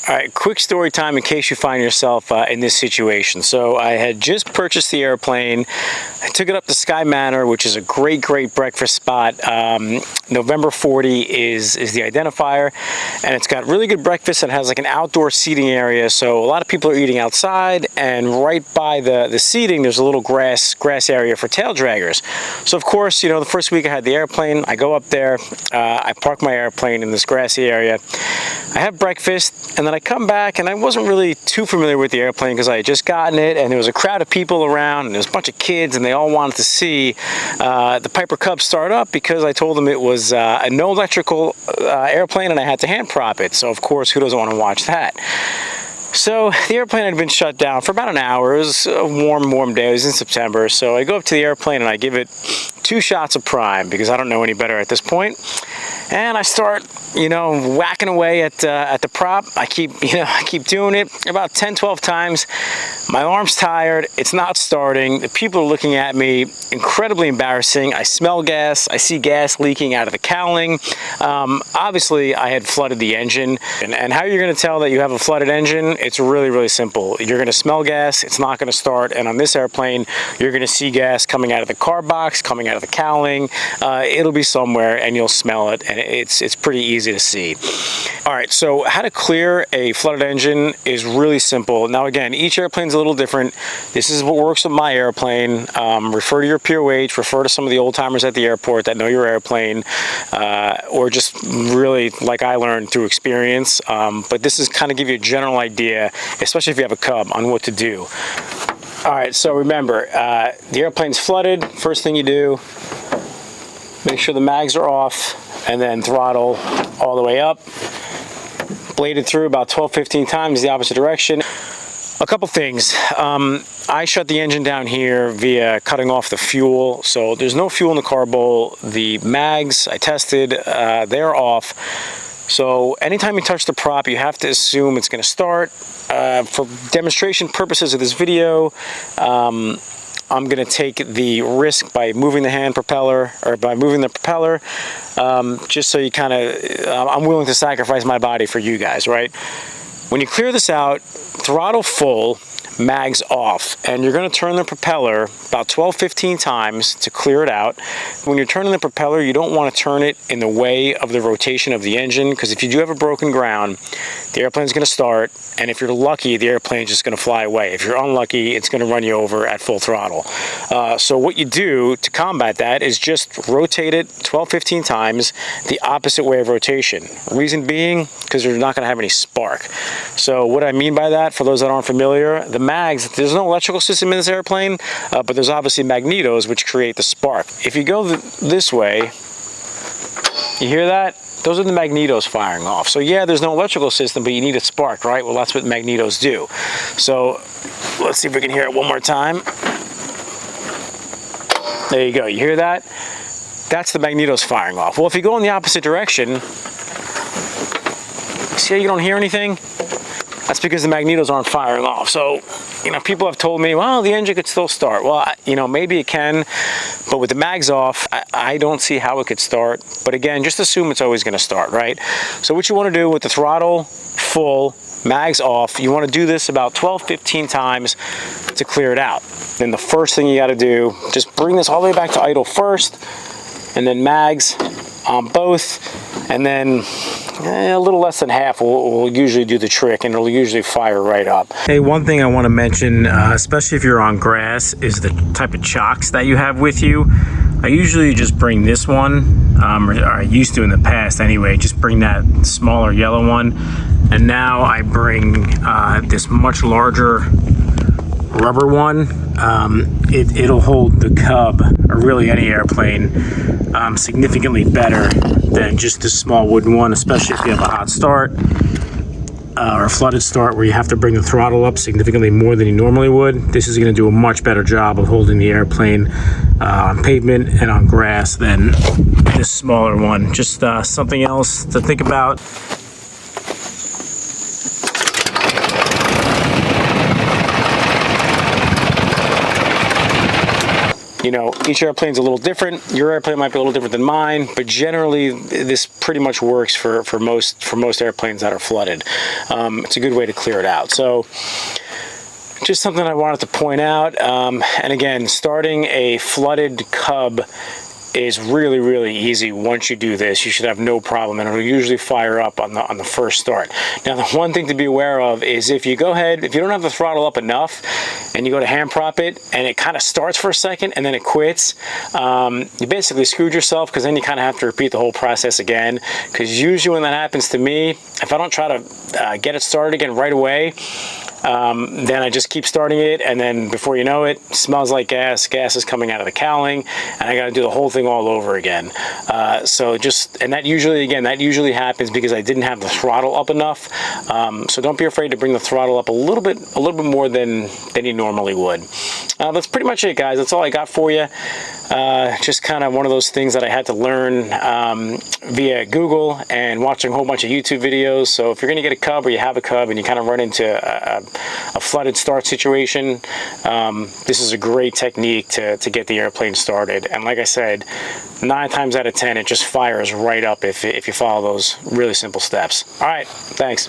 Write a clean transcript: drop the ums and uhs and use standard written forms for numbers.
All right, quick story time in case you find yourself in this situation. So I had just purchased the airplane. I took it up to Sky Manor, which is a great breakfast spot. November 40 is the identifier, and it's got really good breakfast. It has like an outdoor seating area, so a lot of people are eating outside, and right by the seating, there's a little grass area for tail draggers. So of course, you know, the first week I had the airplane, I go up there, I park my airplane in this grassy area. I have breakfast, and then I come back, and I wasn't really too familiar with the airplane because I had just gotten it, and there was a crowd of people around, and there was a bunch of kids, and they all wanted to see the Piper Cub start up because I told them it was a no electrical airplane, and I had to hand prop it. So of course, who doesn't want to watch that? So the airplane had been shut down for about an hour. It was a warm day. It was in September. So I go up to the airplane and I give it 2 shots of prime because I don't know any better at this point. And I start, you know, whacking away at the prop. I keep doing it about 10-12 times. My arm's tired. It's not starting. The people are looking at me. Incredibly embarrassing. I smell gas. I see gas leaking out of the cowling. Obviously, I had flooded the engine. And how you're going to tell that you have a flooded engine? It's really simple. You're going to smell gas. It's not going to start. And on this airplane, you're going to see gas coming out of the car box, coming out of the cowling. It'll be somewhere, and you'll smell it. And it's pretty easy to see. All right, so how to clear a flooded engine is really simple. Now again, each airplane's a little different. This is what works with my airplane. Refer to your POH, refer to some of the old timers at the airport that know your airplane, or just really, like I learned through experience. But this is kind of give you a general idea, especially if you have a Cub, on what to do. All right, so remember, the airplane's flooded. First thing you do, make sure the mags are off, and then throttle all the way up. Bladed through about 12-15 times the opposite direction. A couple things. I shut the engine down here via cutting off the fuel. So there's no fuel in the carb bowl. The mags, I tested, they're off. So anytime you touch the prop, you have to assume it's going to start. For demonstration purposes of this video, I'm going to take the risk by moving the hand propeller, or by moving the propeller, just so you kind of, I'm willing to sacrifice my body for you guys, right? When you clear this out, throttle full, mags off, and you're going to turn the propeller about 12-15 times to clear it out. When you're turning the propeller, you don't want to turn it in the way of the rotation of the engine, because if you do have a broken ground, the airplane's going to start, and if you're lucky, the airplane's just going to fly away. If you're unlucky, it's going to run you over at full throttle. So what you do to combat that is just rotate it 12-15 times the opposite way of rotation. Reason being, because you're not going to have any spark. So what I mean by that, for those that aren't familiar, the mags, there's no electrical system in this airplane, but there's obviously magnetos which create the spark. If you go this way, you hear that? Those are the magnetos firing off. So yeah, there's no electrical system, but you need a spark, right? Well, that's what magnetos do. So let's see if we can hear it one more time. There you go. You hear that? That's the magnetos firing off. Well, if you go in the opposite direction, see how you don't hear anything? That's because the magnetos aren't firing off. So, you know, people have told me, well, the engine could still start. Well, you know, maybe it can, but with the mags off, I don't see how it could start. But again, just assume it's always going to start, right? So what you want to do with the throttle full, mags off, you want to do this about 12-15 times to clear it out. Then the first thing you got to do, just bring this all the way back to idle first, and then mags on both, and then a little less than half will usually do the trick, and it'll usually fire right up. Hey, one thing I want to mention, especially if you're on grass, is the type of chocks that you have with you. I usually just bring this one, or I used to in the past anyway, just bring that smaller yellow one. And now I bring this much larger rubber one. It'll hold the Cub, or really any airplane, significantly better than just this small wooden one, especially if you have a hot start or a flooded start where you have to bring the throttle up significantly more than you normally would. This is going to do a much better job of holding the airplane on pavement and on grass than this smaller one. Just something else to think about. You know, each airplane's a little different. Your airplane might be a little different than mine, but generally this pretty much works for most airplanes that are flooded. It's a good way to clear it out. So just something I wanted to point out. And again, starting a flooded cub is really, really easy. Once you do this, you should have no problem, and it'll usually fire up on the first start. Now, the one thing to be aware of is if you go ahead, if you don't have the throttle up enough and you go to hand prop it and it kind of starts for a second and then it quits, you basically screwed yourself, because then you kind of have to repeat the whole process again. Because usually when that happens to me, if I don't try to get it started again right away, then I just keep starting it, and then before you know it, smells like gas is coming out of the cowling, and I got to do the whole thing all over again. So that usually happens because I didn't have the throttle up enough. So don't be afraid to bring the throttle up a little bit more than you normally would. That's pretty much it, guys. That's all I got for you. Just kind of one of those things that I had to learn via Google and watching a whole bunch of YouTube videos. So if you're going to get a cub, or you have a cub and you kind of run into a flooded start situation, this is a great technique to get the airplane started. And like I said, 9 times out of 10 it just fires right up if you follow those really simple steps. All right, thanks.